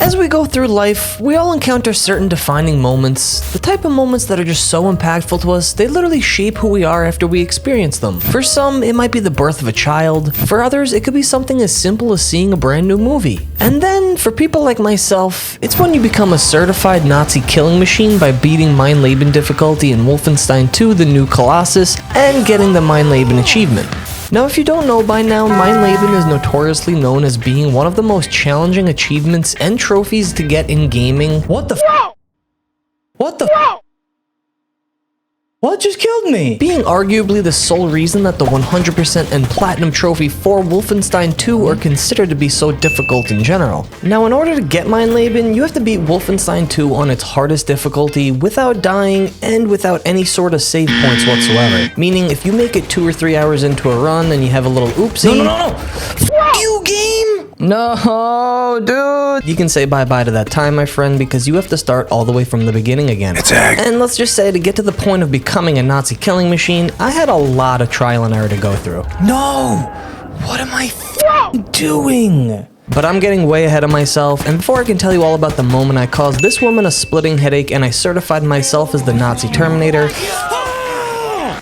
As we go through life, we all encounter certain defining moments, the type of moments that are just so impactful to us, they literally shape who we are after we experience them. For some, it might be the birth of a child. For others, it could be something as simple as seeing a brand new movie. And then, for people like myself, it's when you become a certified Nazi killing machine by beating Mein Leben difficulty in Wolfenstein 2, the new Colossus, and getting the Mein Leben Achievement. Now, if you don't know by now, Mein Leben is notoriously known as being one of the most challenging achievements and trophies to get in gaming. What the f- What the f- What just killed me? Being arguably the sole reason that the 100% and platinum trophy for Wolfenstein 2 are considered to be so difficult in general. Now, in order to get Mein Leben, you have to beat Wolfenstein 2 on its hardest difficulty without dying and without any sort of save points whatsoever. Meaning, if you make it 2 or 3 hours into a run and you have a little oopsie— No! F you, game! No, dude! You can say bye-bye to that time, my friend, because you have to start all the way from the beginning again. And let's just say, to get to the point of becoming a Nazi killing machine, I had a lot of trial and error to go through. No! What am I doing? But I'm getting way ahead of myself, and before I can tell you all about the moment I caused this woman a splitting headache and I certified myself as the Nazi Terminator,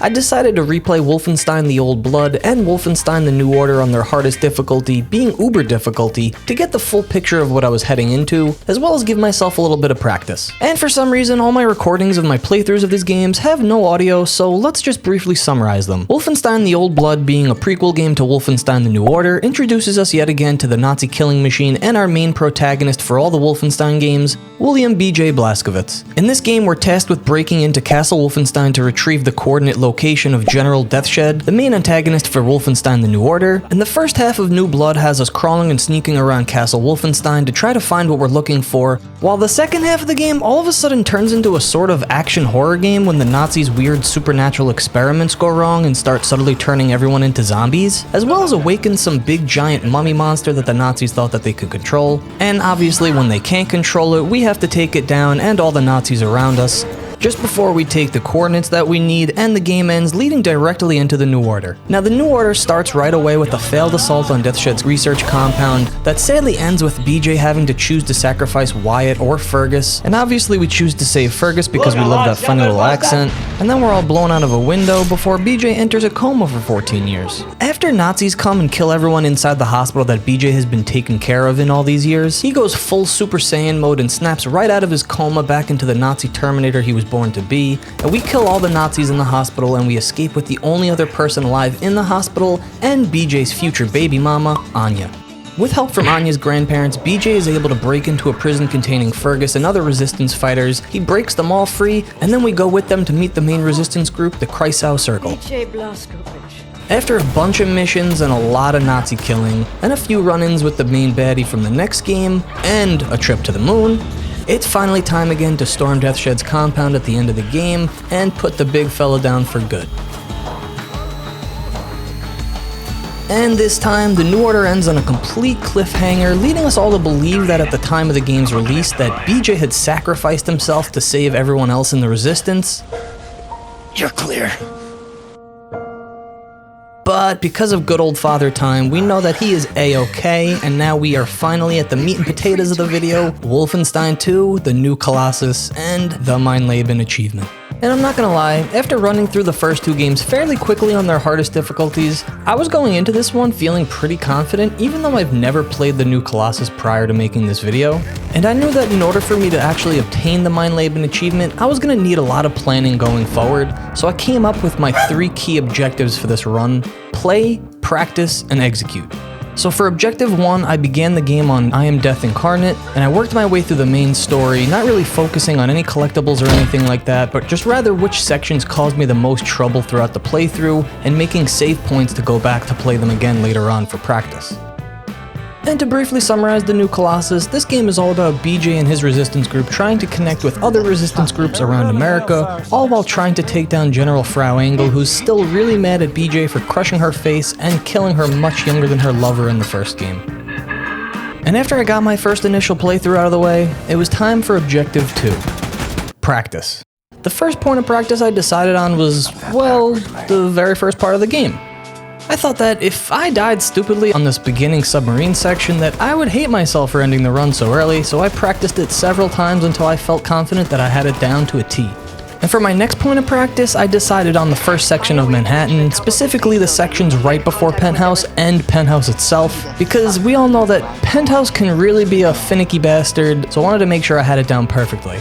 I decided to replay Wolfenstein the Old Blood and Wolfenstein the New Order on their hardest difficulty, being Uber difficulty, to get the full picture of what I was heading into, as well as give myself a little bit of practice. And for some reason, all my recordings of my playthroughs of these games have no audio, so let's just briefly summarize them. Wolfenstein the Old Blood, being a prequel game to Wolfenstein the New Order, introduces us yet again to the Nazi killing machine and our main protagonist for all the Wolfenstein games, William B.J. Blazkowicz. In this game, we're tasked with breaking into Castle Wolfenstein to retrieve the coordinate location of General Deathshed, the main antagonist for Wolfenstein the New Order, and the first half of New Blood has us crawling and sneaking around Castle Wolfenstein to try to find what we're looking for, while the second half of the game all of a sudden turns into a sort of action horror game when the Nazis' weird supernatural experiments go wrong and start subtly turning everyone into zombies, as well as awaken some big giant mummy monster that the Nazis thought that they could control, and obviously when they can't control it, we have to take it down and all the Nazis around us, just before we take the coordinates that we need, and the game ends leading directly into the New Order. Now, the New Order starts right away with a failed assault on Deathshed's research compound that sadly ends with BJ having to choose to sacrifice Wyatt or Fergus, and obviously we choose to save Fergus because we love that funny little accent, and then we're all blown out of a window before BJ enters a coma for 14 years. After Nazis come and kill everyone inside the hospital that BJ has been taken care of in all these years, he goes full Super Saiyan mode and snaps right out of his coma back into the Nazi Terminator he was born to be, and we kill all the Nazis in the hospital and we escape with the only other person alive in the hospital and BJ's future baby mama, Anya. With help from Anya's grandparents, BJ is able to break into a prison containing Fergus and other resistance fighters. He breaks them all free, and then we go with them to meet the main resistance group, the Kreisau Circle. After a bunch of missions and a lot of Nazi killing, and a few run-ins with the main baddie from the next game, and a trip to the moon, it's finally time again to storm Deathshed's compound at the end of the game and put the big fella down for good. And this time, the New Order ends on a complete cliffhanger, leading us all to believe that at the time of the game's release that BJ had sacrificed himself to save everyone else in the Resistance. You're clear. But because of good old Father Time, we know that he is A-okay, and now we are finally at the meat and potatoes of the video, Wolfenstein 2, the new Colossus, and the Mein Leben Achievement. And I'm not gonna lie, after running through the first two games fairly quickly on their hardest difficulties, I was going into this one feeling pretty confident, even though I've never played the new Colossus prior to making this video. And I knew that in order for me to actually obtain the Mein Leben Achievement, I was gonna need a lot of planning going forward, so I came up with my 3 key objectives for this run: play, practice, and execute. So for Objective 1, I began the game on I Am Death Incarnate, and I worked my way through the main story, not really focusing on any collectibles or anything like that, but just rather which sections caused me the most trouble throughout the playthrough, and making save points to go back to play them again later on for practice. And to briefly summarize the new Colossus, this game is all about BJ and his resistance group trying to connect with other resistance groups around America, all while trying to take down General Frau Engel, who's still really mad at BJ for crushing her face and killing her much younger than her lover in the first game. And after I got my first initial playthrough out of the way, it was time for Objective 2. Practice. The first point of practice I decided on was, well, the very first part of the game. I thought that if I died stupidly on this beginning submarine section that I would hate myself for ending the run so early, so I practiced it several times until I felt confident that I had it down to a T. And for my next point of practice, I decided on the first section of Manhattan, specifically the sections right before Penthouse and Penthouse itself, because we all know that Penthouse can really be a finicky bastard, so I wanted to make sure I had it down perfectly.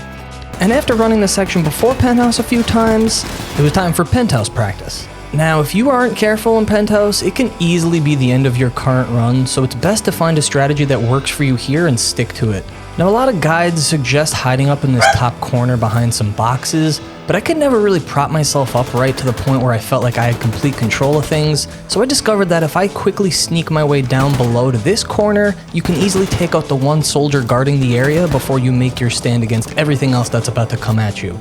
And after running the section before Penthouse a few times, it was time for Penthouse practice. Now, if you aren't careful in Penthouse, it can easily be the end of your current run, so it's best to find a strategy that works for you here and stick to it. Now, a lot of guides suggest hiding up in this top corner behind some boxes, but I could never really prop myself up right to the point where I felt like I had complete control of things, so I discovered that if I quickly sneak my way down below to this corner, you can easily take out the one soldier guarding the area before you make your stand against everything else that's about to come at you.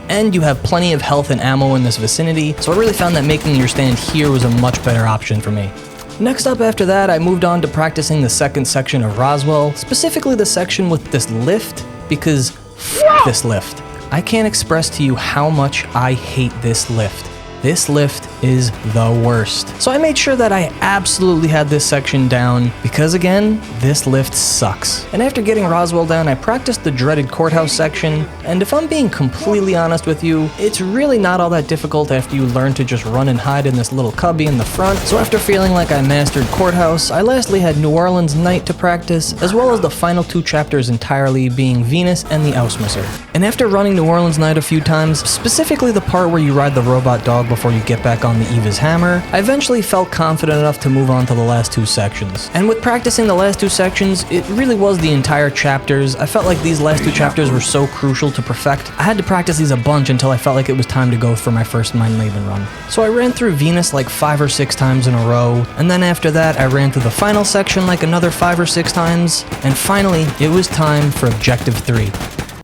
And you have plenty of health and ammo in this vicinity, so I really found that making your stand here was a much better option for me. Next up after that, I moved on to practicing the second section of Roswell, specifically the section with this lift, because f this lift. I can't express to you how much I hate this lift. This lift is the worst. So I made sure that I absolutely had this section down because, again, this lift sucks. And after getting Roswell down, I practiced the dreaded courthouse section, and if I'm being completely honest with you, it's really not all that difficult after you learn to just run and hide in this little cubby in the front. So after feeling like I mastered courthouse, I lastly had New Orleans Night to practice, as well as the final two chapters entirely being Venus and the Ausmisser. And after running New Orleans Night a few times, specifically the part where you ride the robot dog before you get back on the Eva's hammer, I eventually felt confident enough to move on to the last two sections. And with practicing the last two sections, it really was the entire chapters. I felt like these last two chapters were so crucial to perfect. I had to practice these a bunch until I felt like it was time to go for my first Mein Leben run. So I ran through Venus like 5 or 6 times in a row, and then after that I ran through the final section like another 5 or 6 times, and finally it was time for Objective 3,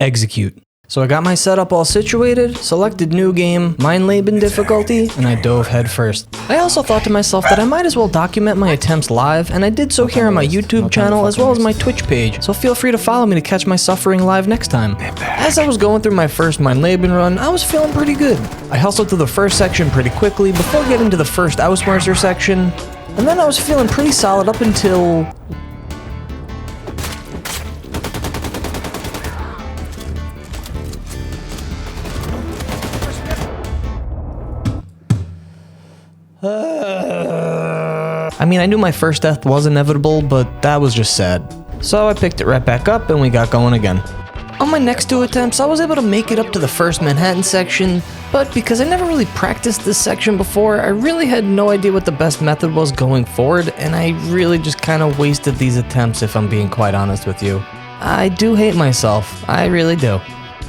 Execute. So I got my setup all situated, selected new game, Mein Leben difficulty, and I dove head first. I also thought to myself that I might as well document my attempts live, and I did so here on my YouTube channel as well as my Twitch page, so feel free to follow me to catch my suffering live next time. As I was going through my first Mein Leben run, I was feeling pretty good. I hustled through the first section pretty quickly before getting to the first Ausmisser section, and then I was feeling pretty solid up until... I mean, I knew my first death was inevitable, but that was just sad. So I picked it right back up and we got going again. On my next 2 attempts, I was able to make it up to the first Manhattan section, but because I never really practiced this section before, I really had no idea what the best method was going forward, and I really just kind of wasted these attempts if I'm being quite honest with you. I do hate myself, I really do.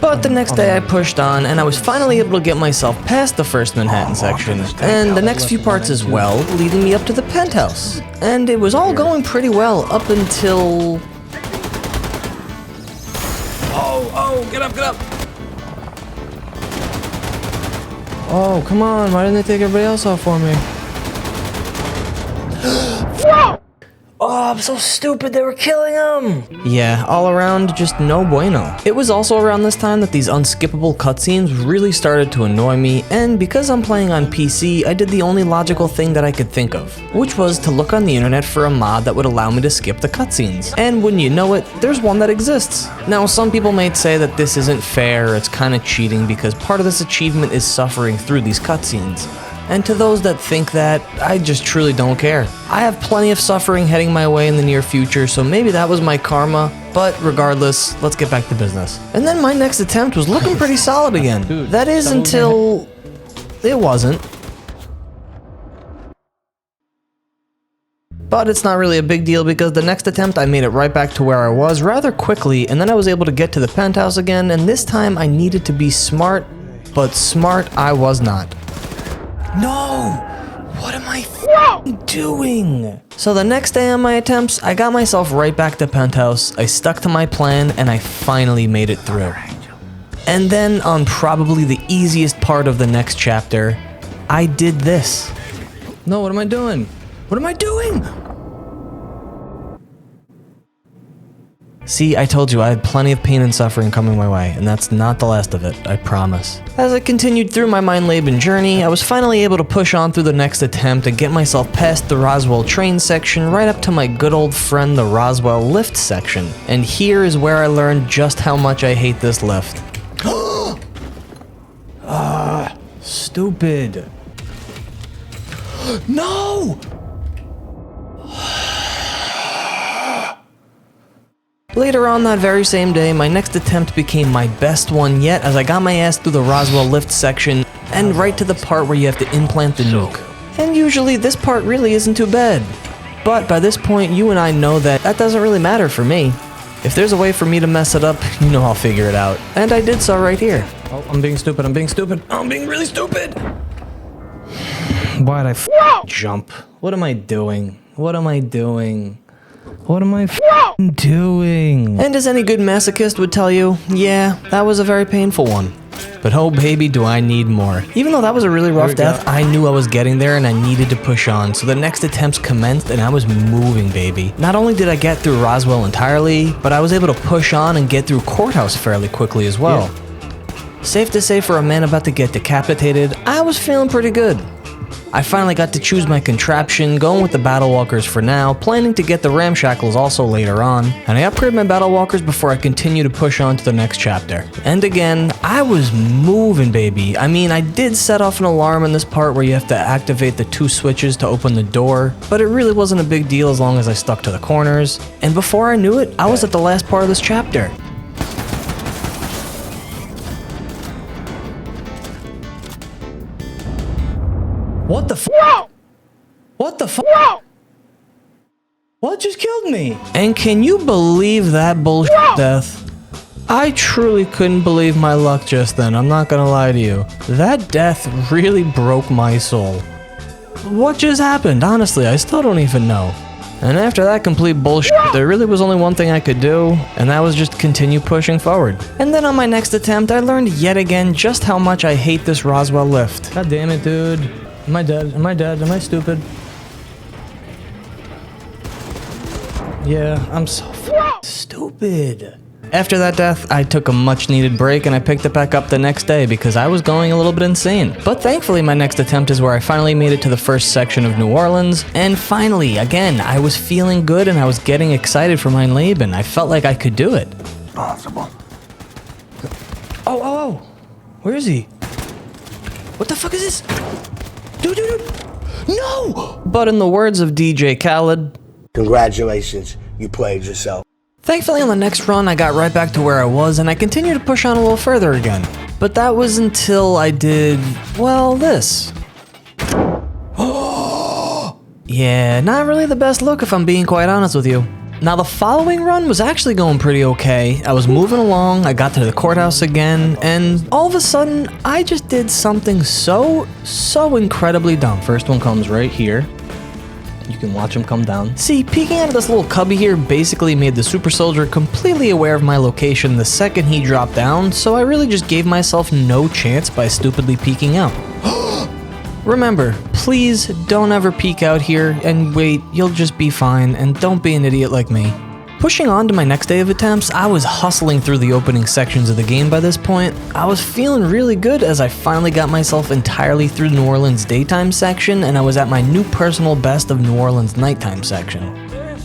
But the next day I pushed on, and I was finally able to get myself past the first Manhattan section, and the next few parts as well, leading me up to the penthouse. And it was all going pretty well up until... Oh, get up, get up! Oh, come on, why didn't they take everybody else off for me? Oh, I'm so stupid, they were killing him! Yeah, all around, just no bueno. It was also around this time that these unskippable cutscenes really started to annoy me, and because I'm playing on PC, I did the only logical thing that I could think of, which was to look on the internet for a mod that would allow me to skip the cutscenes. And wouldn't you know it, there's one that exists. Now, some people might say that this isn't fair, it's kinda cheating, because part of this achievement is suffering through these cutscenes. And to those that think that, I just truly don't care. I have plenty of suffering heading my way in the near future, so maybe that was my karma, but regardless, let's get back to business. And then my next attempt was looking pretty solid again. That is until... it wasn't. But it's not really a big deal because the next attempt I made it right back to where I was rather quickly, and then I was able to get to the penthouse again, and this time I needed to be smart, but smart I was not. No! What am I doing? So the next day on my attempts, I got myself right back to penthouse, I stuck to my plan, and I finally made it through. And then on probably the easiest part of the next chapter, I did this. No, what am I doing? What am I doing? See, I told you I had plenty of pain and suffering coming my way, and that's not the last of it, I promise. As I continued through my Mein Leben journey, I was finally able to push on through the next attempt and get myself past the Roswell train section right up to my good old friend the Roswell lift section. And here is where I learned just how much I hate this lift. Stupid. No! Later on that very same day, my next attempt became my best one yet as I got my ass through the Roswell lift section and right to the part where you have to implant the nuke. And usually this part really isn't too bad. But by this point, you and I know that doesn't really matter for me. If there's a way for me to mess it up, you know I'll figure it out. And I did so right here. Oh, I'm being stupid, I'm being really stupid! Why'd I jump? What am I doing? What am I doing? What am I doing? And as any good masochist would tell you, yeah, that was a very painful one. But oh baby, do I need more. Even though that was a really rough death, I knew I was getting there and I needed to push on, so the next attempts commenced and I was moving, baby. Not only did I get through Roswell entirely, but I was able to push on and get through Courthouse fairly quickly as well. Yeah. Safe to say, for a man about to get decapitated, I was feeling pretty good. I finally got to choose my contraption, going with the Battle Walkers for now, planning to get the Ramshackles also later on, and I upgraded my Battle Walkers before I continue to push on to the next chapter. And again, I was moving, baby. I mean, I did set off an alarm in this part where you have to activate the 2 switches to open the door, but it really wasn't a big deal as long as I stuck to the corners. And before I knew it, I was at the last part of this chapter. What the f? What the f? What just killed me? And can you believe that bullshit death? I truly couldn't believe my luck just then, I'm not gonna lie to you. That death really broke my soul. What just happened? Honestly, I still don't even know. And after that complete bullshit, there really was only one thing I could do, and that was just continue pushing forward. And then on my next attempt, I learned yet again just how much I hate this Roswell lift. God damn it, dude. Am I dead? Am I dead? Am I stupid? Yeah, I'm so stupid. After that death, I took a much needed break and I picked it back up the next day because I was going a little bit insane. But thankfully my next attempt is where I finally made it to the first section of New Orleans, and finally, again, I was feeling good and I was getting excited for Mein Leben. I felt like I could do it. Possible. Oh, where is he? What the fuck is this? Dude, no! But in the words of DJ Khaled, congratulations, you played yourself. Thankfully on the next run, I got right back to where I was and I continued to push on a little further again. But that was until I did, well, this. Yeah, not really the best look if I'm being quite honest with you. Now the following run was actually going pretty okay. I was moving along, I got to the courthouse again, and all of a sudden, I just did something so incredibly dumb. First one comes right here. You can watch him come down. See, peeking out of this little cubby here basically made the super soldier completely aware of my location the second he dropped down, so I really just gave myself no chance by stupidly peeking out. Remember, please don't ever peek out here and wait, you'll just be fine, and don't be an idiot like me. Pushing on to my next day of attempts, I was hustling through the opening sections of the game by this point. I was feeling really good as I finally got myself entirely through New Orleans daytime section, and I was at my new personal best of New Orleans nighttime section.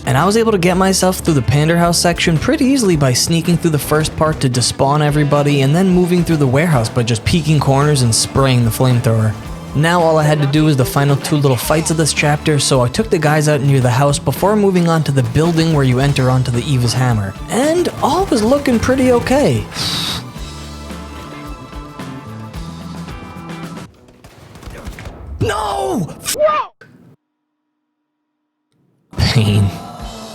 And I was able to get myself through the Pander House section pretty easily by sneaking through the first part to despawn everybody, and then moving through the warehouse by just peeking corners and spraying the flamethrower. Now all I had to do was the final 2 little fights of this chapter, so I took the guys out near the house before moving on to the building where you enter onto the Eva's hammer. And all was looking pretty okay. No! Pain.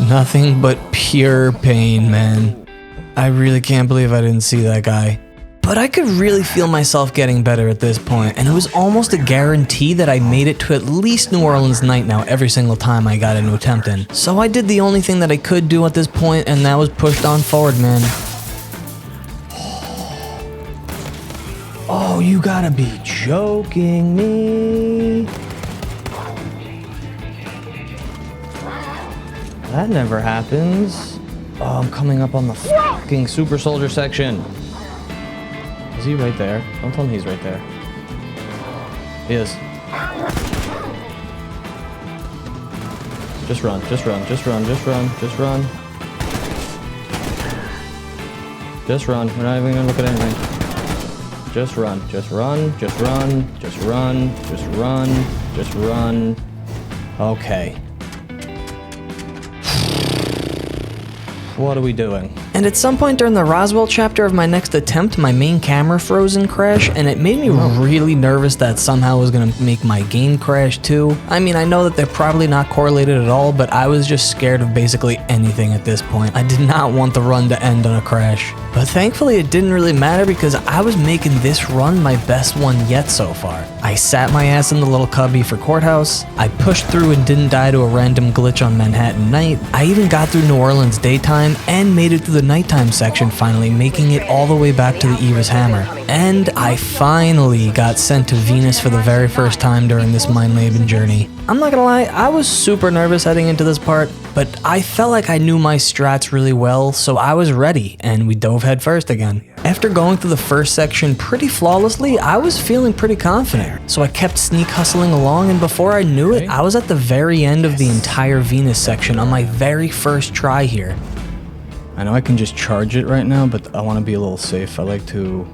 Nothing but pure pain, man. I really can't believe I didn't see that guy. But I could really feel myself getting better at this point, and it was almost a guarantee that I made it to at least New Orleans night now every single time I got a new attempt in. So I did the only thing that I could do at this point, and that was pushed on forward, man. Oh, you gotta be joking me. That never happens. Oh, I'm coming up on the fucking super soldier section. Is he right there? Don't tell me he's right there. He is. Just run, just run, just run, just run, just run. Just run. We're not even gonna look at anything. Just run, just run, just run, just run, just run, just run. Okay. What are we doing? And at some point during the Roswell chapter of my next attempt, my main camera froze and crashed, and it made me really nervous that somehow it was gonna make my game crash too. I mean, I know that they're probably not correlated at all, but I was just scared of basically anything at this point. I did not want the run to end on a crash. But thankfully it didn't really matter because I was making this run my best one yet so far. I sat my ass in the little cubby for Courthouse, I pushed through and didn't die to a random glitch on Manhattan Night, I even got through New Orleans daytime and made it through the nighttime section finally, making it all the way back to the Eva's Hammer. And I finally got sent to Venus for the very first time during this Mein Leben journey. I'm not gonna lie, I was super nervous heading into this part, but I felt like I knew my strats really well, so I was ready, and we dove headfirst again. After going through the first section pretty flawlessly, I was feeling pretty confident, so I kept sneak hustling along, and before I knew it, I was at the very end of the entire Venus section on my very first try here. I know I can just charge it right now, but I want to be a little safe. I like to...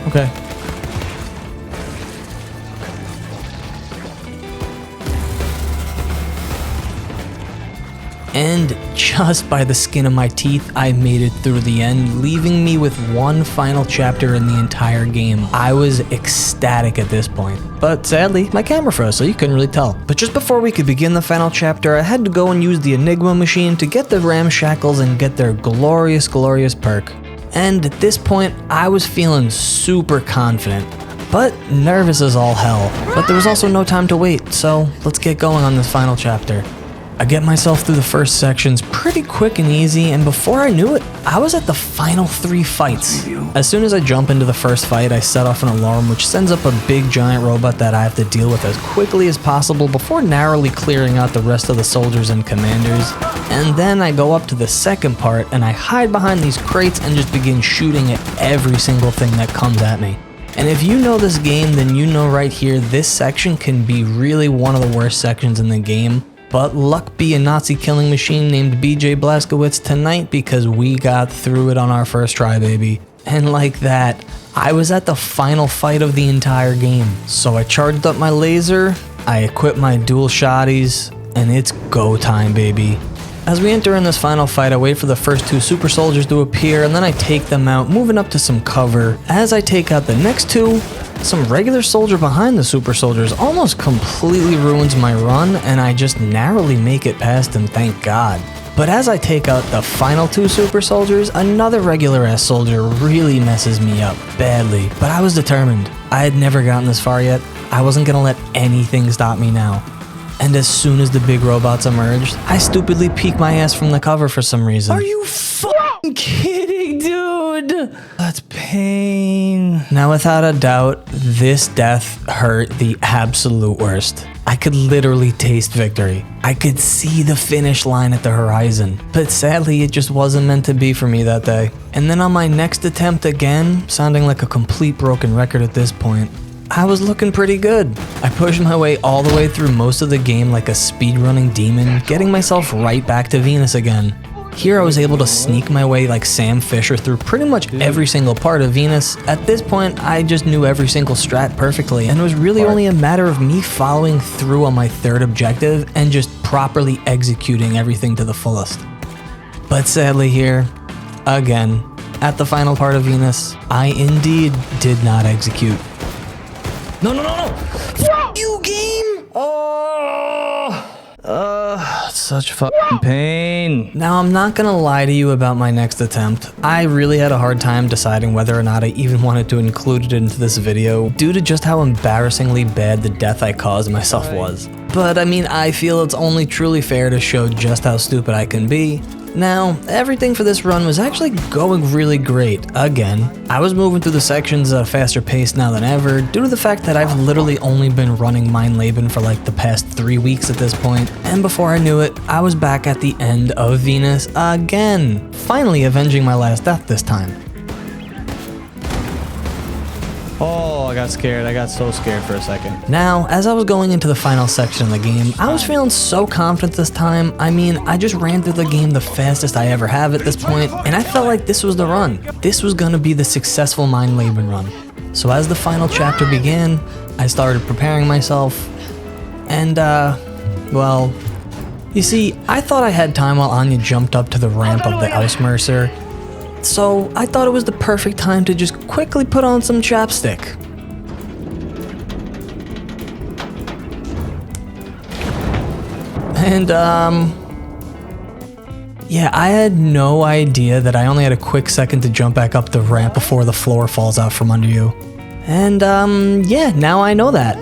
Okay. And just by the skin of my teeth, I made it through the end, leaving me with one final chapter in the entire game. I was ecstatic at this point. But sadly, my camera froze, so you couldn't really tell. But just before we could begin the final chapter, I had to go and use the Enigma machine to get the ramshackles and get their glorious, glorious perk. And at this point, I was feeling super confident, but nervous as all hell. But there was also no time to wait, so let's get going on this final chapter. I get myself through the first sections pretty quick and easy, and before I knew it, I was at the final 3 fights. As soon as I jump into the first fight, I set off an alarm which sends up a big giant robot that I have to deal with as quickly as possible before narrowly clearing out the rest of the soldiers and commanders. And then I go up to the second part and I hide behind these crates and just begin shooting at every single thing that comes at me. And if you know this game, then you know right here, this section can be really one of the worst sections in the game. But luck be a Nazi killing machine named BJ Blazkowicz tonight because we got through it on our first try, baby. And like that, I was at the final fight of the entire game. So I charged up my laser, I equipped my dual shotties, and it's go time, baby. As we enter in this final fight, I wait for the first 2 super soldiers to appear, and then I take them out, moving up to some cover. As I take out the next 2, some regular soldier behind the super soldiers almost completely ruins my run, and I just narrowly make it past him, thank God. But as I take out the final 2 super soldiers, another regular ass soldier really messes me up badly. But I was determined. I had never gotten this far yet. I wasn't gonna let anything stop me now. And as soon as the big robots emerged, I stupidly peeked my ass from the cover for some reason. Are you fucking kidding, dude? That's pain. Now, without a doubt, this death hurt the absolute worst. I could literally taste victory. I could see the finish line at the horizon. But sadly, it just wasn't meant to be for me that day. And then on my next attempt again, sounding like a complete broken record at this point, I was looking pretty good. I pushed my way all the way through most of the game like a speedrunning demon, getting myself right back to Venus again. Here I was able to sneak my way like Sam Fisher through pretty much every single part of Venus. At this point, I just knew every single strat perfectly, and it was really only a matter of me following through on my 3rd objective and just properly executing everything to the fullest. But sadly here, again, at the final part of Venus, I indeed did not execute. No, no, no, no! F you, game! It's such fucking pain. Now, I'm not gonna lie to you about my next attempt. I really had a hard time deciding whether or not I even wanted to include it into this video due to just how embarrassingly bad the death I caused myself was. But I mean, I feel it's only truly fair to show just how stupid I can be. Now, everything for this run was actually going really great. Again, I was moving through the sections at a faster pace now than ever, due to the fact that I've literally only been running Mein Leben for like the past 3 weeks at this point, and before I knew it, I was back at the end of Venus again, finally avenging my last death this time. Oh, I got scared. I got so scared for a second. Now, as I was going into the final section of the game, I was feeling so confident this time. I mean, I just ran through the game the fastest I ever have at this point, and I felt like this was the run. This was gonna be the successful Mein Leben run. So as the final chapter began, I started preparing myself, and well, you see, I thought I had time while Anya jumped up to the ramp of the Ausmercer, so I thought it was the perfect time to just quickly put on some chapstick. And, yeah, I had no idea that I only had a quick second to jump back up the ramp before the floor falls out from under you. And, yeah, now I know that.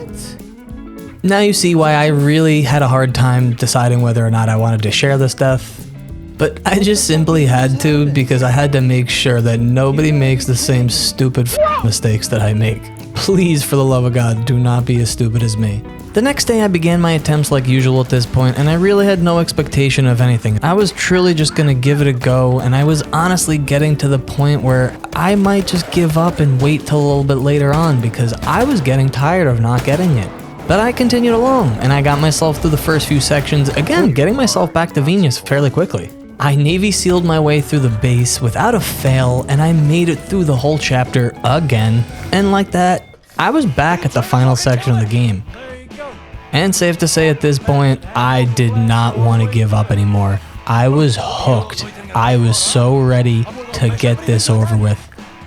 Now you see why I really had a hard time deciding whether or not I wanted to share this death. But I just simply had to, because I had to make sure that nobody makes the same stupid mistakes that I make. Please, for the love of God, do not be as stupid as me. The next day I began my attempts like usual at this point, and I really had no expectation of anything. I was truly just gonna give it a go, and I was honestly getting to the point where I might just give up and wait till a little bit later on, because I was getting tired of not getting it. But I continued along, and I got myself through the first few sections, again getting myself back to Venus fairly quickly. I Navy sealed my way through the base without a fail, and I made it through the whole chapter again. And like that, I was back at the final section of the game. And safe to say at this point, I did not want to give up anymore. I was hooked. I was so ready to get this over with.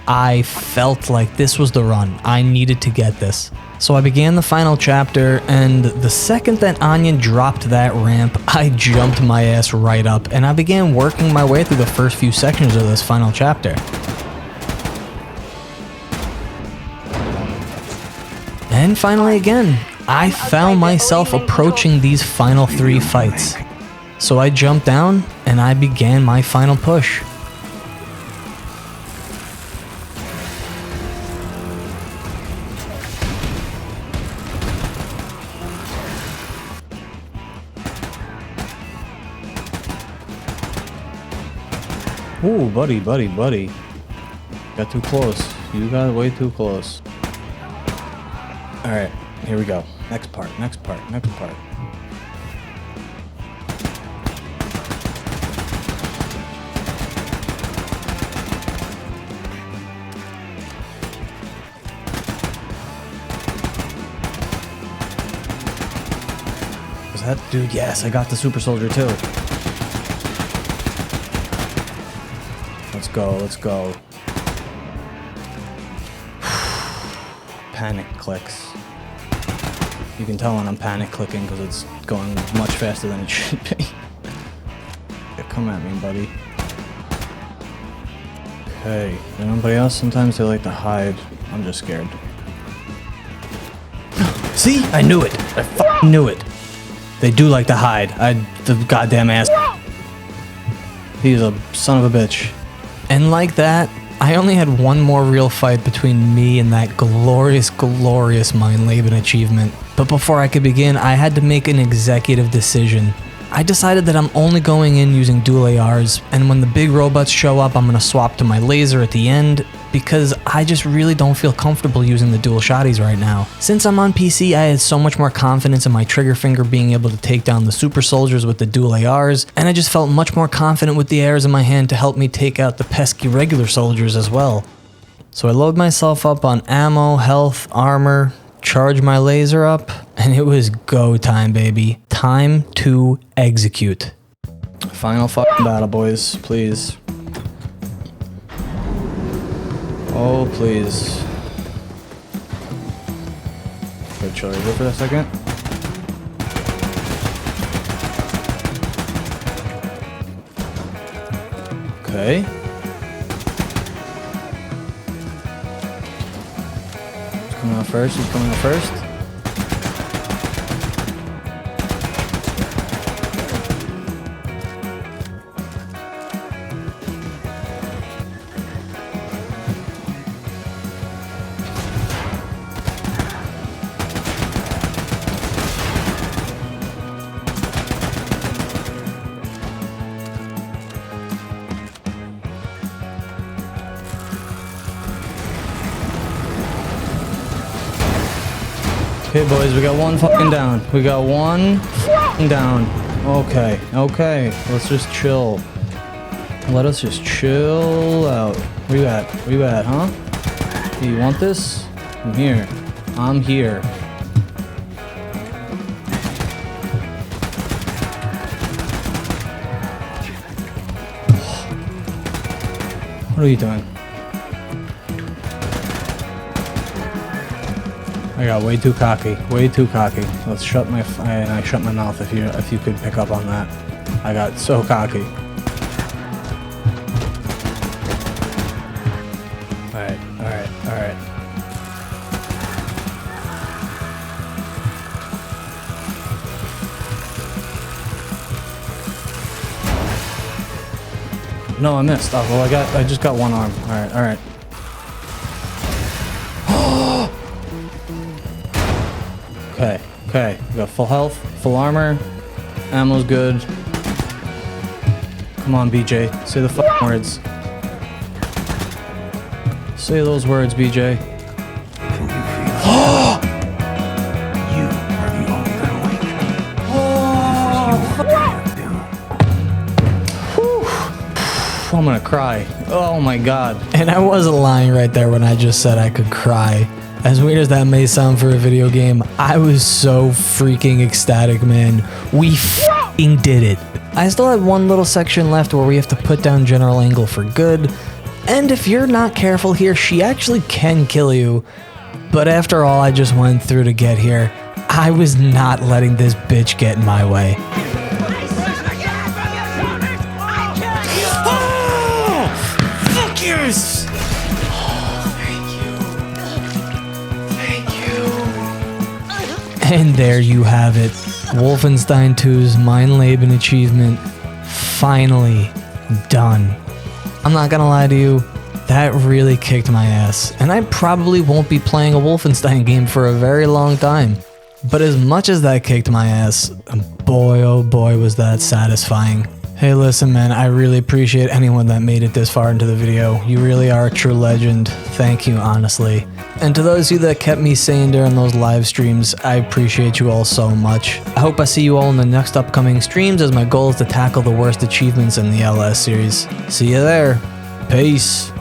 I felt like this was the run. I needed to get this. So I began the final chapter, and the second that Anya dropped that ramp, I jumped my ass right up, and I began working my way through the first few sections of this final chapter. And finally again, I found myself approaching these final 3 fights. So I jumped down, and I began my final push. Ooh, buddy. Got too close. You got way too close. Alright, here we go. Next part. Was that dude? Yes, I got the super soldier too. Let's go. Panic clicks. You can tell when I'm panic clicking because it's going much faster than it should be. Yeah, come at me, buddy. Okay, anybody else? Sometimes they like to hide. I'm just scared. See? I knew it. I f***ing knew it. They do like to hide. The goddamn ass. He's a son of a bitch. And like that, I only had one more real fight between me and that glorious Mein Leben achievement. But before I could begin, I had to make an executive decision. I decided that I'm only going in using dual ARs, and when the big robots show up, I'm going to swap to my laser at the end, because I just really don't feel comfortable using the dual shotties right now. Since I'm on PC, I had so much more confidence in my trigger finger being able to take down the super soldiers with the dual ARs, and I just felt much more confident with the ARs in my hand to help me take out the pesky regular soldiers as well. So I load myself up on ammo, health, armor, charge my laser up, and it was go time, baby. Time to execute. Final fucking battle, boys. Please. Oh, please. Good, shall I go for a second? Okay. Who's coming out first? Who's coming out first? Okay, boys, we got one fucking down. We got one fucking down. Okay, okay. Let's just chill. Let us just chill out. Where you at? Where you at, huh? Hey, you want this? I'm here. I'm here. What are you doing? I got way too cocky. Way too cocky. Let's shut my I shut my mouth if you could pick up on that. I got so cocky. Alright, alright, alright. No, I missed. Oh, well, I just got one arm. Alright, alright. Okay, okay. We got full health, full armor. Ammo's good. Come on, BJ. Say the fucking words. Say those words, BJ. I'm gonna cry. Oh my god. And I wasn't lying right there when I just said I could cry. As weird as that may sound for a video game, I was so freaking ecstatic, man. We f***ing did it. I still had one little section left where we have to put down General Angle for good. And if you're not careful here, she actually can kill you. But after all I just went through to get here, I was not letting this bitch get in my way. Yes! And there you have it. Wolfenstein 2's Mein Leben Achievement. Finally done. I'm not gonna lie to you, that really kicked my ass. And I probably won't be playing a Wolfenstein game for a very long time. But as much as that kicked my ass, boy oh boy was that satisfying. Hey listen man, I really appreciate anyone that made it this far into the video. You really are a true legend. Thank you, honestly. And to those of you that kept me sane during those live streams, I appreciate you all so much. I hope I see you all in the next upcoming streams, as my goal is to tackle the worst achievements in the LS series. See you there. Peace.